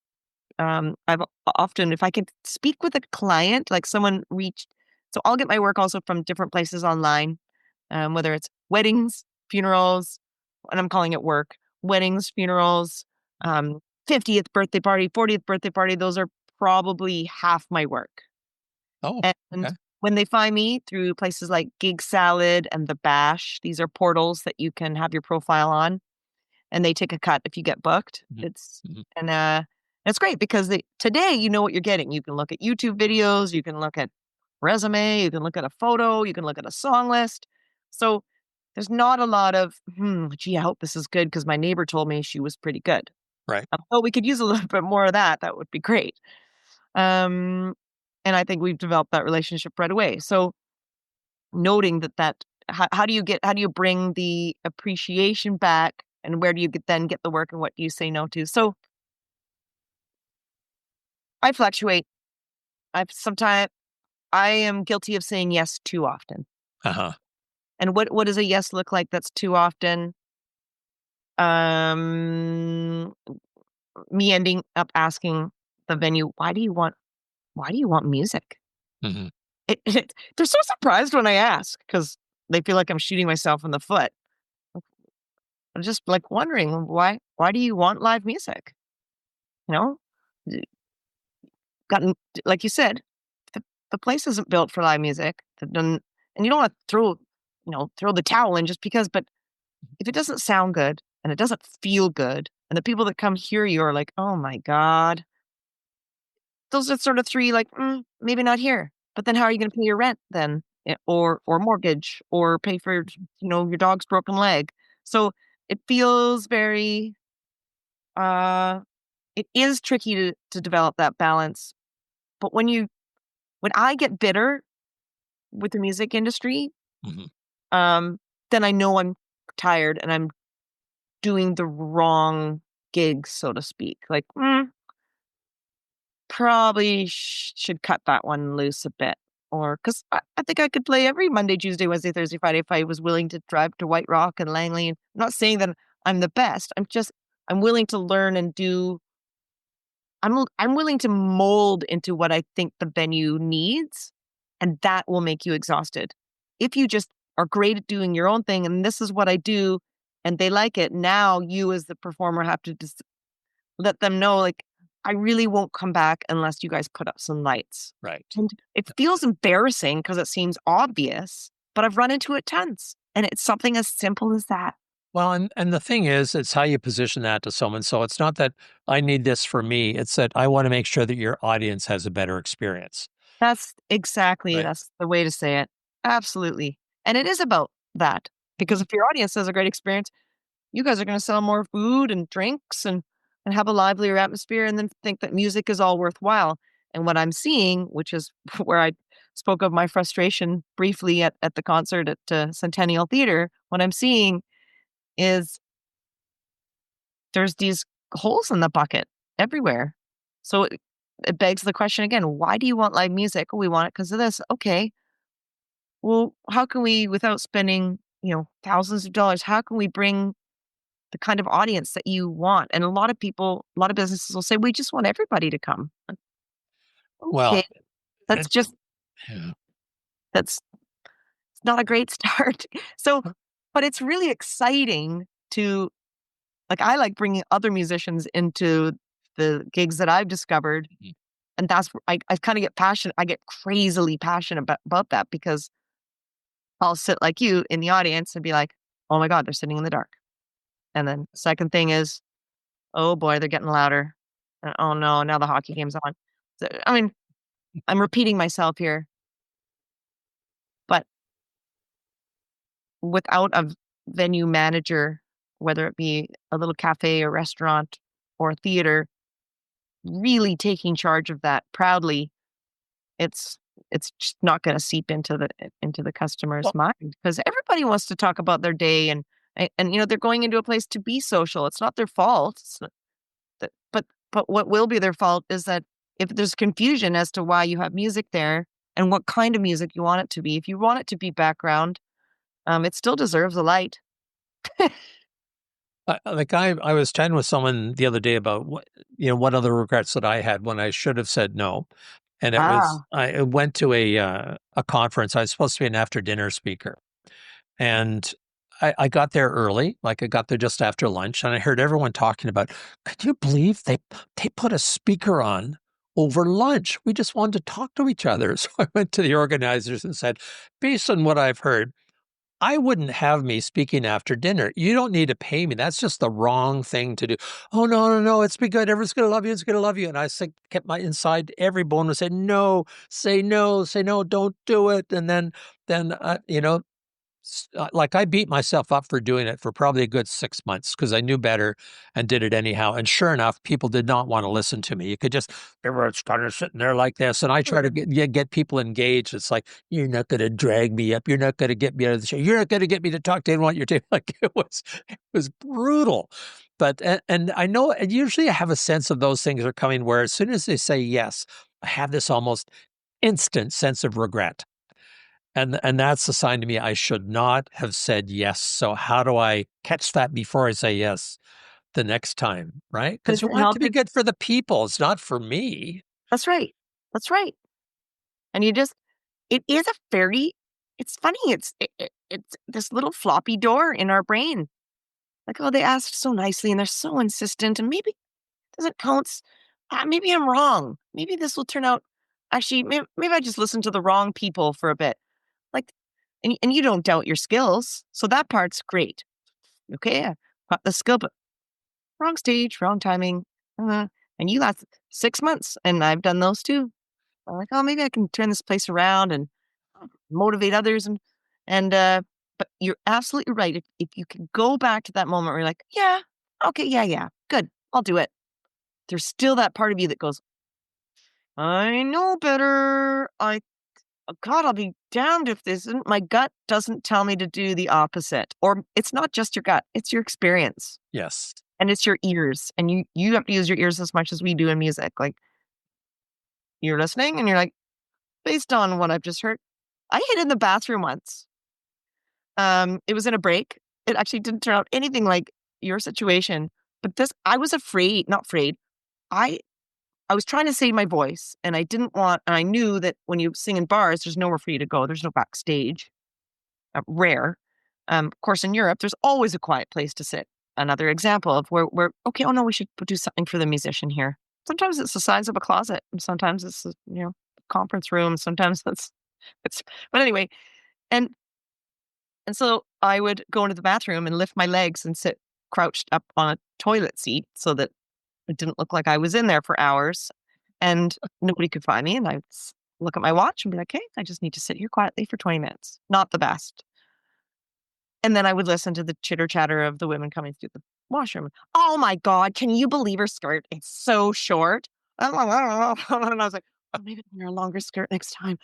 I've often, if I can speak with a client, like someone reached, so I'll get my work also from different places online, whether it's weddings, funerals, and I'm calling it work, weddings, funerals, um, 50th birthday party, 40th birthday party. Those are probably half my work. Oh, And okay. when they find me through places like Gig Salad and The Bash, these are portals that you can have your profile on and they take a cut if you get booked. Mhm. Mhm. And it's great because today you know what you're getting. You can look at YouTube videos, you can look at resume, you can look at a photo, you can look at a song list. So there's not a lot of, gee, I hope this is good because my neighbor told me she was pretty good. Right. Oh, we could use a little bit more of that. That would be great. Um, And I think we've developed that relationship right away. So noting that how do you bring the appreciation back, and where do you then get the work, and what do you say no to? So I fluctuate. I've sometimes I am guilty of saying yes too often. Uh-huh. And what does a yes look like that's too often? Um, Me ending up asking the venue, why do you want music? Mhm. They're so surprised when I ask, because they feel like I'm shooting myself in the foot. I'm just like wondering, why do you want live music? You know, D- gotten like you said, the, the place isn't built for live music. And you don't want to throw the towel in just because. But if it doesn't sound good and it doesn't feel good, and the people that come hear you are like, oh my god, those are sort of three, like, maybe not here. But then how are you going to pay your rent then? Or mortgage, or pay for your dog's broken leg? So it feels very uh it is tricky to develop that balance. But when I get bitter with the music industry, Mhm. um, then I know I'm tired and I'm doing the wrong gig, so to speak. Like, probably should cut that one loose a bit. Or because I think I could play every Monday, Tuesday, Wednesday, Thursday, Friday if I was willing to drive to White Rock and Langley. I'm not saying that I'm the best. I'm willing to learn and do. I'm willing to mold into what I think the venue needs, and that will make you exhausted. If you just are great at doing your own thing, and this is what I do, and they like it, now you as the performer have to just let them know, like, I really won't come back unless you guys put up some lights. Right. And it feels embarrassing because it seems obvious, but I've run into it tons. And it's something as simple as that. Well, and the thing is, it's how you position that to someone. So it's not that I need this for me. It's that I want to make sure that your audience has a better experience. Right. That's the way to say it. Absolutely. And it is about that. Because Mhm. if your audience has a great experience, you guys are gonna sell more food and drinks, and have a livelier atmosphere, and then think that music is all worthwhile. And what I'm seeing, which is where I spoke of my frustration briefly at the concert at, Centennial Theater, what I'm seeing is there's these holes in the bucket everywhere. So it begs the question again, why do you want live music? "Oh, we want it because of this." Okay, well, how can we, without spending, thousands of dollars, how can we bring the kind of audience that you want? And a lot of businesses will say, "We just want everybody to come." Like, okay, Well, that's it, just yeah. that's it's not a great start. So, but it's really exciting to like, I like bringing other musicians into the gigs that I've discovered, Mhm. and that's where I kinda get passionate. I get crazily passionate about that, because I'll sit like you in the audience and be like, "Oh my god, they're sitting in the dark." And then second thing is, "Oh boy, they're getting louder. Oh no, now the hockey game's on." So, I mean, I'm repeating myself here, but without a venue manager, whether it be a little cafe or restaurant or a theater, really taking charge of that proudly, it's it's just not gonna seep into the customer's Well, mind, because everybody wants to talk about their day, and they're going into a place to be social. It's not their fault. It's not that, but what will be their fault is that if there's confusion as to why you have music there and what kind of music you want it to be. If you want it to be background, it still deserves a light. like I was chatting with someone the other day about what other regrets that I had when I should have said no. And it was Ah. I went to a conference. I was supposed to be an after dinner speaker. And I got there early, like I got there just after lunch, and I heard everyone talking about, could you believe they put a speaker on over lunch? We just wanted to talk to each other. So I went to the organizers and said, based on what I've heard, I wouldn't have me speaking after dinner. You don't need to pay me. That's just the wrong thing to do. Oh no, no, no, it's be good. Everyone's gonna love you. It's gonna love you. And I kept my inside every bone and said, no, say no, don't do it. And then like I beat myself up for doing it for probably a good 6 months because I knew better and did it anyhow. And sure enough, people did not want to listen to me. You could just, everyone's kind of sitting there like this. And I try to get people engaged. It's like, you're not going to drag me up. You're not going to get me out of the show. You're not going to get me to talk to anyone you're doing. Like it was brutal. But, and I know, and usually I have a sense of those things are coming where as soon as they say yes, I have this almost instant sense of regret. And that's a sign to me I should not have said yes. So how do I catch that before I say yes the next time, right? Because Does you it want it to help be if good for the people. It's not for me. That's right. That's right. And you just it is a very it's funny, it's this little floppy door in our brain. Like, "Oh, they asked so nicely, and they're so insistent, and maybe it doesn't count. Maybe I'm wrong. Maybe this will turn out actually, maybe I just listened to the wrong people for a bit." Like, and you don't doubt your skills, so that part's great. Okay, I got the skill, but wrong stage, wrong timing, and you last 6 months, and I've done those too. I'm like, "Oh, maybe I can turn this place around and motivate others," and but you're absolutely right. If you can go back to that moment where you're like, "Yeah, okay, yeah, yeah, good, I'll do it." There's still that part of you that goes, "I know better. God, I'll be damned if this isn't my gut doesn't tell me to do the opposite." Or it's not just your gut, it's your experience Yes. and it's your ears. And you have to use your ears as much as we do in music. Like you're listening and you're like, based on what I've just heard, I hid in the bathroom once. It was in a break. It actually didn't turn out anything like your situation. But this I was afraid, not afraid. I I was trying to save my voice and I knew that when you sing in bars, there's nowhere for you to go. There's no backstage. Rare. Of course, in Europe, there's always a quiet place to sit. Another example of where okay, oh no, we should do something for the musician here. Sometimes it's the size of a closet, and sometimes it's conference room. Sometimes it's. But anyway, and so I would go into the bathroom and lift my legs and sit crouched up on a toilet seat so that it didn't look like I was in there for hours, and nobody could find me. And I'd look at my watch and be like, "Hey, I just need to sit here quietly for 20 minutes." Not the best. And then I would listen to the chitter chatter of the women coming through the washroom. "Oh my god, can you believe her skirt? It's so short." And I was like, "Oh, maybe I'll wear a longer skirt next time."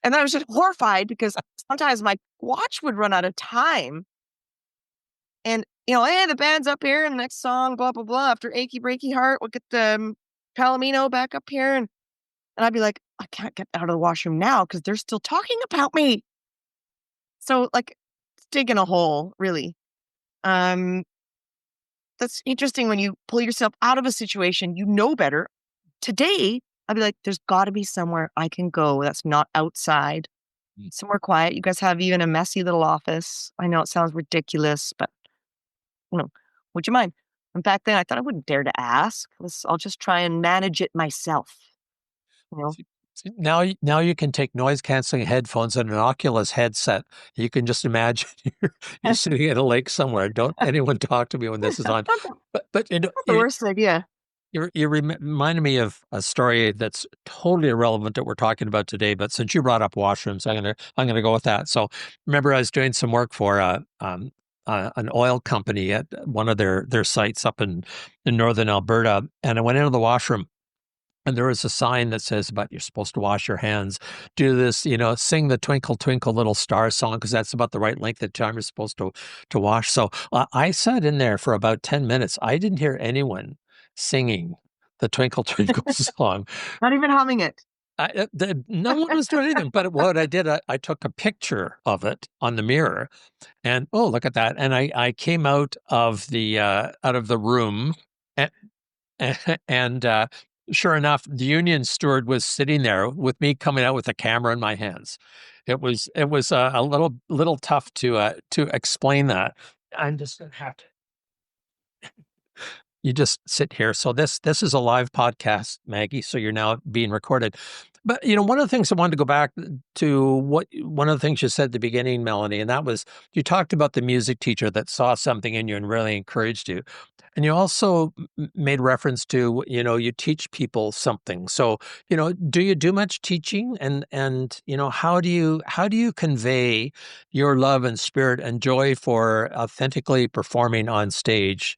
And then I was just horrified because sometimes my watch would run out of time. And, "Hey, the band's up here and the next song, blah, blah, blah. After Achy Breaky Heart, we'll get the Palomino back up here." And I'd be like, "I can't get out of the washroom now because they're still talking about me." So, like, it's digging a hole, really. Um, that's interesting when you pull yourself out of a situation, you know better. Today, I'd be like, there's got to be somewhere I can go that's not outside, Mm. somewhere quiet. You guys have even a messy little office. I know it sounds ridiculous, but you know, would you mind? And back then, I thought I wouldn't dare to ask. I'll just try and manage it myself. You know, Now you can take noise canceling headphones and an Oculus headset. You can just imagine you're sitting at a lake somewhere. Don't anyone talk to me when this is on. not But the worst idea. you reminded me of a story that's totally irrelevant that we're talking about today. But since you brought up washrooms, I'm gonna go with that. So remember, I was doing some work for an oil company at one of their sites up in northern Alberta, and I went into the washroom. And there was a sign that says about you're supposed to wash your hands, do this, sing the Twinkle Twinkle Little Star song because that's about the right length of time you're supposed to wash. So I sat in there for about 10 minutes. I didn't hear anyone singing the Twinkle Twinkle song. Not even humming it. No one was doing anything. But what I did, I took a picture of it on the mirror, and oh, look at that! And I came out of the room, and sure enough, the union steward was sitting there with me coming out with a camera in my hands. It was a little tough to explain that. I'm just gonna have to. you just sit here. So this is a live podcast, Maggie. So you're now being recorded. But one of the things I wanted to go back to, one of the things you said at the beginning, Melanie, and that was you talked about the music teacher that saw something in you and really encouraged you. And you also made reference to, you teach people something. So, do you do much teaching? And how do you convey your love and spirit and joy for authentically performing on stage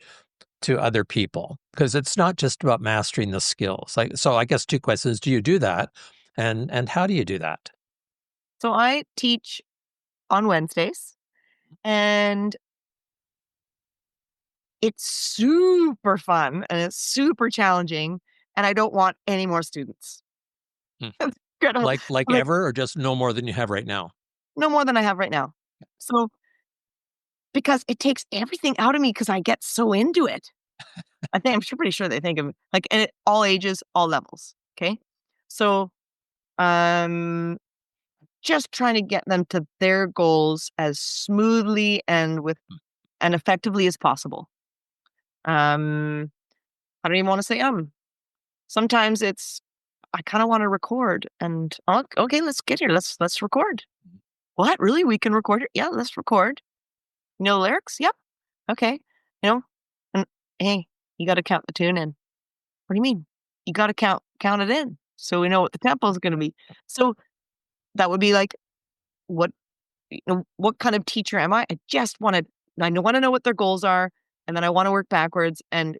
to other people? Because it's not just about mastering the skills. So I guess two questions. Do you do that? And how do you do that? So I teach on Wednesdays, and it's super fun and it's super challenging, and I don't want any more students. Hmm. It's incredible. Like Like, ever, or just no more than you have right now? no more than I have right now. So, because it takes everything out of me because I get so into it. Pretty sure they think of like all ages, all levels. Okay. So, um, just trying to get them to their goals as smoothly and effectively as possible. Um, I don't even want to say sometimes it's I kind of want to record and okay, let's get here. Let's record. What? Really? We can record it? Yeah, let's record. You know the lyrics? Yep. Okay. You know, and hey, you got to count the tune in. What do you mean? You got to count it in so we know what the tempo is going to be. So that would be like what what kind of teacher am I? I want to know what their goals are, and then I want to work backwards. And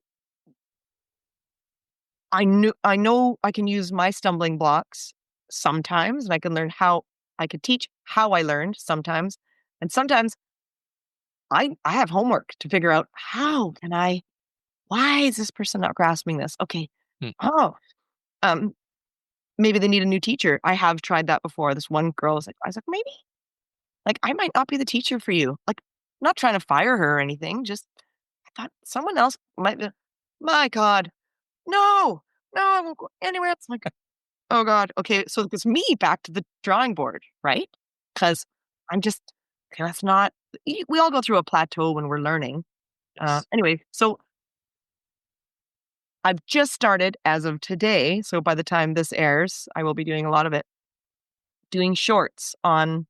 I know I can use my stumbling blocks sometimes, and I can learn how I could teach how I learned sometimes. And sometimes I have homework to figure out why is this person not grasping this? Okay. Hmm. Oh, um, maybe they need a new teacher. I have tried that before. This one girl I was like, maybe like I might not be the teacher for you. Like, not trying to fire her or anything. Just I thought someone else might be. My God, no, no, I won't go anywhere else. Like, oh God. Okay. So it's me back to the drawing board, right? Because I'm just, okay, that's not, we all go through a plateau when we're learning. Yes. Anyway, so I've just started as of today. So by the time this airs, I will be doing a lot of it, doing shorts on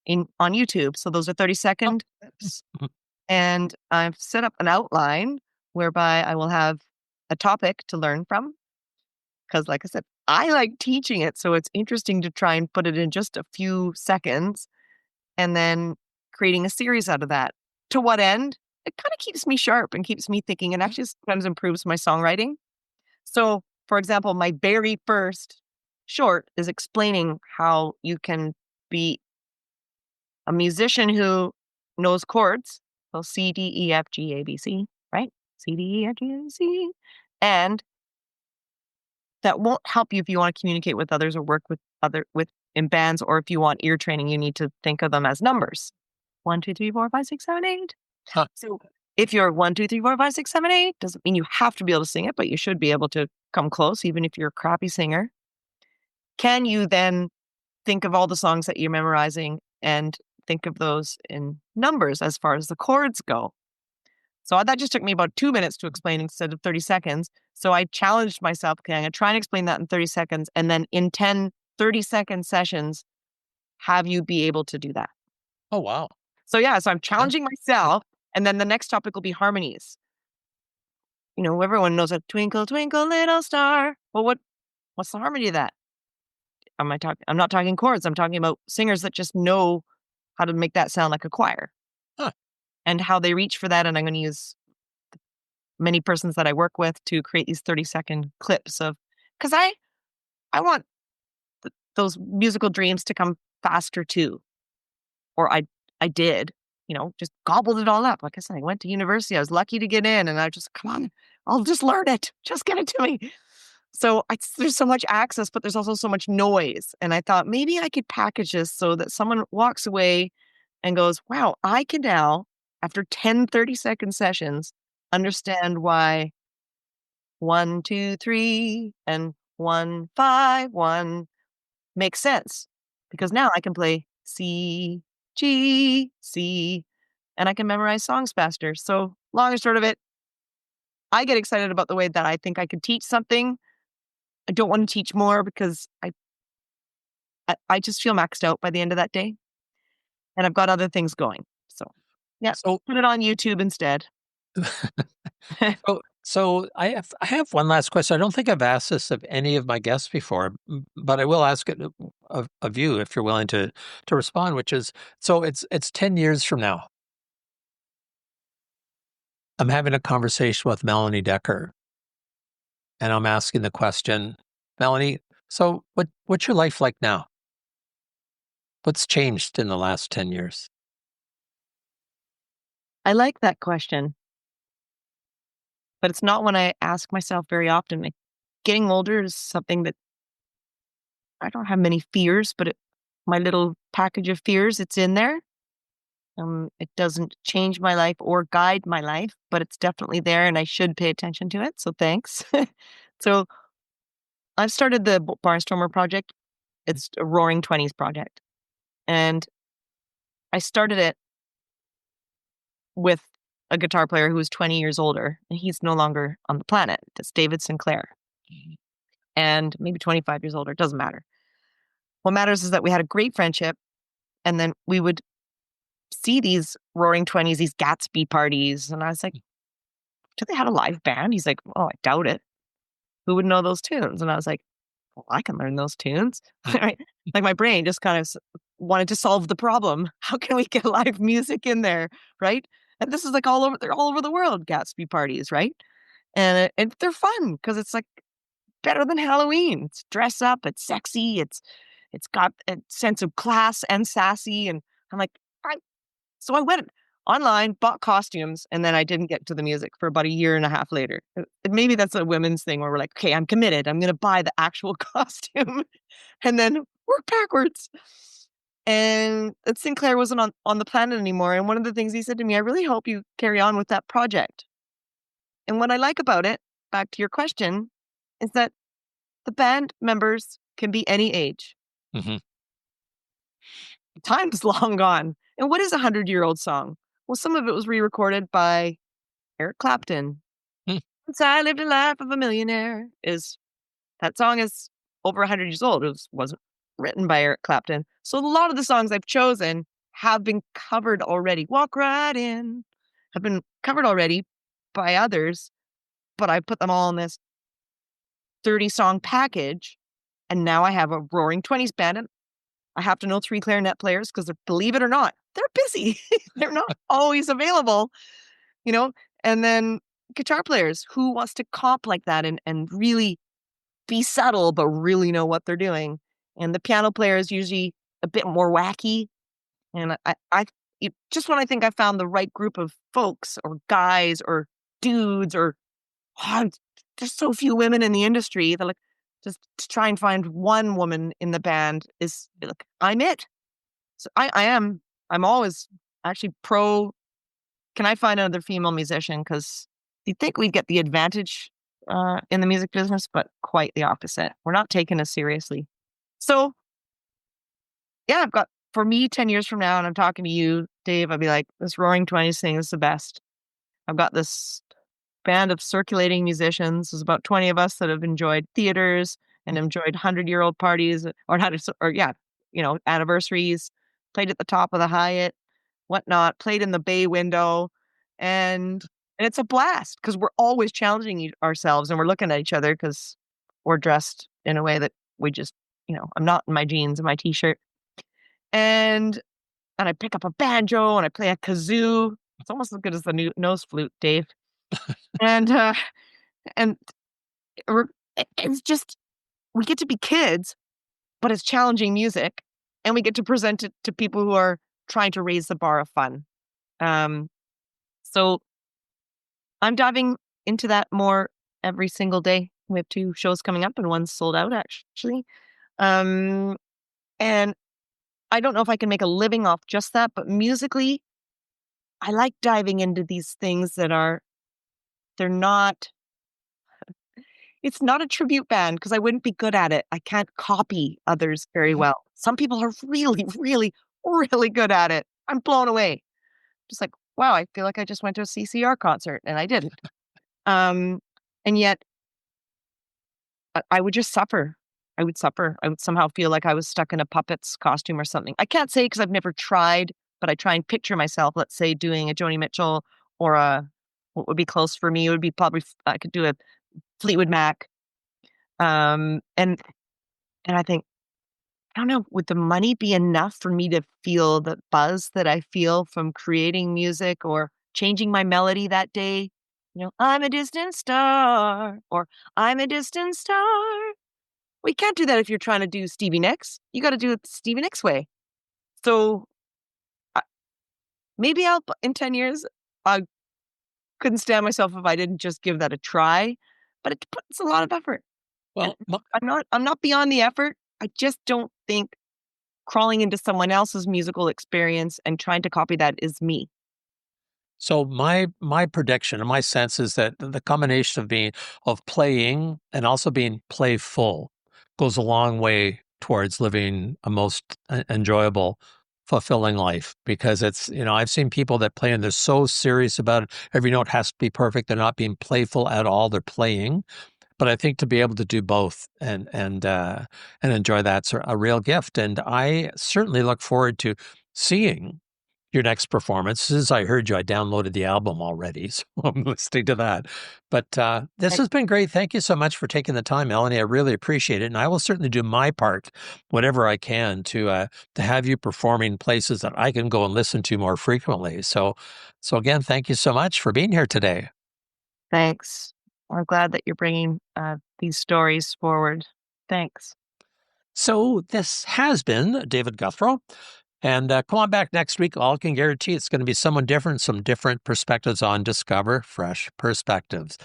YouTube. So those are 30 Oh. second clips. And I've set up an outline whereby I will have a topic to learn from. Because, like I said, I like teaching it. So it's interesting to try and put it in just a few seconds and then creating a series out of that. To what end? It kind of keeps me sharp and keeps me thinking and actually sometimes improves my songwriting. So, for example, my very first short is explaining how you can be a musician who knows chords. So C, D, E, F, G, A, B, C, right? C, D, E, F, G, A, B, C. And that won't help you if you want to communicate with others or work with in bands, or if you want ear training, you need to think of them as numbers. 1, 2, 3, 4, 5, 6, 7, 8. Huh. So if you're 1, 2, 3, 4, 5, 6, 7, 8, doesn't mean you have to be able to sing it, but you should be able to come close, even if you're a crappy singer. Can you then think of all the songs that you're memorizing and think of those in numbers as far as the chords go? So that just took me about 2 minutes to explain instead of 30 seconds. So I challenged myself, okay, I'm going to try and explain that in 30 seconds. And then in 10, 30-second sessions, have you be able to do that? Oh, wow. So yeah, so I'm Yeah. challenging myself. And then the next topic will be harmonies. Everyone knows a twinkle, twinkle, little star. Well, what's the harmony of that? I'm not talking chords. I'm talking about singers that just know how to make that sound like a choir Huh. and how they reach for that. And I'm going to use many persons that I work with to create these 30-second clips because I want those musical dreams to come faster too. Or I did, just gobbled it all up. Like I said, I went to university. I was lucky to get in, and I just, come on, I'll just learn it. Just get it to me. So there's so much access, but there's also so much noise. And I thought maybe I could package this so that someone walks away and goes, wow, I can now, after 10, 30-second sessions, understand why 1, 2, 3 and 1, 5, 1 makes sense. Because now I can play C, G, C, and I can memorize songs faster. So long and short of it, I get excited about the way that I think I could teach something. I don't want to teach more because I just feel maxed out by the end of that day, and I've got other things going. So, yeah, So, put it on YouTube instead. so I have one last question. I don't think I've asked this of any of my guests before, but I will ask it of you if you're willing to respond. Which is, so it's 10 years from now. I'm having a conversation with Melanie Dekker, and I'm asking the question, Melanie. So what's your life like now? What's changed in the last 10 years? I like that question, but it's not one I ask myself very often. Like, getting older is something that I don't have many fears, but my little package of fears, it's in there. It doesn't change my life or guide my life, but it's definitely there, and I should pay attention to it. So thanks. So I've started the Barnstormer project. It's a Roaring Twenties project, and I started it with a guitar player who was 20 years older, and he's no longer on the planet. It's David Sinclair, and maybe 25 years older. It doesn't matter. What matters is that we had a great friendship, and then we would see these Roaring Twenties, these Gatsby parties, and I was like, "Do they have a live band?" He's like, "Oh, I doubt it. Who would know those tunes?" And I was like, "Well, I can learn those tunes." Right? Like, my brain just kind of wanted to solve the problem. How can we get live music in there, right? And this is like all over. They're all over the world. Gatsby parties, right? And they're fun because it's like better than Halloween. It's dress up. It's sexy. It's got a sense of class and sassy. And I'm like, I so I went online, bought costumes, and then I didn't get to the music for about a year and a half later. Maybe that's a women's thing where we're like, okay, I'm committed. I'm going to buy the actual costume and then work backwards. And Sinclair wasn't on the planet anymore. And one of the things he said to me, I really hope you carry on with that project. And what I like about it, back to your question, is that the band members can be any age. Hmm. Time's long gone. And what is a 100-year-old song? Well, some of it was re-recorded by Eric Clapton. Once I lived a life of a millionaire is that song is over 100 years old. Wasn't written by Eric Clapton. So a lot of the songs I've chosen have been covered already. Walk Right In have been covered already by others, but I put them all in this 30-song package, and now I have a Roaring Twenties band, and I have to know 3 clarinet players because, believe it or not, they're busy. They're not always available, you know? And then guitar players, who wants to comp like that and really be subtle but really know what they're doing? And the piano player is usually a bit more wacky. And just when I think I found the right group of folks or guys or dudes or oh, there's so few women in the industry that, like, just to try and find one woman in the band is like, I'm it. So I'm always actually pro. Can I find another female musician? Because you'd think we'd get the advantage in the music business, but quite the opposite. We're not taken as seriously. So yeah, I've got, for me, 10 years from now, and I'm talking to you, Dave, I'd be like, this Roaring Twenties thing is the best. I've got this band of circulating musicians. There's about 20 of us that have enjoyed theaters and enjoyed 100-year-old parties or yeah, anniversaries, played at the top of the Hyatt, whatnot, played in the bay window. And it's a blast because we're always challenging ourselves, and we're looking at each other because we're dressed in a way that we just, I'm not in my jeans and my t-shirt. And I pick up a banjo and I play a kazoo. It's almost as good as the new nose flute, Dave. And and we're it's just we get to be kids, but it's challenging music, and we get to present it to people who are trying to raise the bar of fun. Um, so I'm diving into that more every single day. We have 2 shows coming up, and one's sold out actually. Um, and I don't know if I can make a living off just that, but musically, I like diving into these things that they're not. It's not a tribute band because I wouldn't be good at it. I can't copy others very well. Some people are really, really, really good at it. I'm blown away. Just like, wow, I feel like I just went to a CCR concert and I didn't. Um, and yet I would just suffer. I would suffer. I would somehow feel like I was stuck in a puppet's costume or something. I can't say because I've never tried, but I try and picture myself, let's say, doing a Joni Mitchell or a what would be close for me would be probably I could do a Fleetwood Mac. And I think, I don't know, would the money be enough for me to feel the buzz that I feel from creating music or changing my melody that day? I'm a distant star, or I'm a distant star. Well, you can't do that if you're trying to do Stevie Nicks. You gotta do it the Stevie Nicks way. So, uh, maybe in 10 years, I couldn't stand myself if I didn't just give that a try, but it's a lot of effort, and Well, I'm not beyond the effort. I just don't think crawling into someone else's musical experience and trying to copy that is me. so my prediction and my sense is that the combination of playing and also being playful goes a long way towards living a most enjoyable, fulfilling life. Because I've seen people that play and they're so serious about it. Every note has to be perfect. They're not being playful at all. They're playing. But I think to be able to do both and enjoy that's a real gift. And I certainly look forward to seeing your next performance. As I heard you, I downloaded the album already, so I'm listening to that. But this Like, has been great. Thank you so much for taking the time, Melanie. I really appreciate it, and I will certainly do my part, whatever I can, to have you performing places that I can go and listen to more frequently. So again, thank you so much for being here today. thanks. I'm glad that you're bringing, these stories forward. Thanks. So this has been David Gouthro. And come on back next week. All I can guarantee it's going to be someone different, some different perspectives on Discover Fresh Perspectives.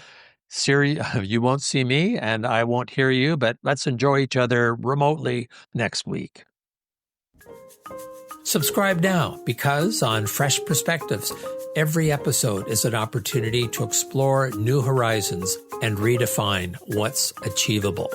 Siri, you won't see me and I won't hear you, but let's enjoy each other remotely next week. Subscribe now because on Fresh Perspectives, every episode is an opportunity to explore new horizons and redefine what's achievable.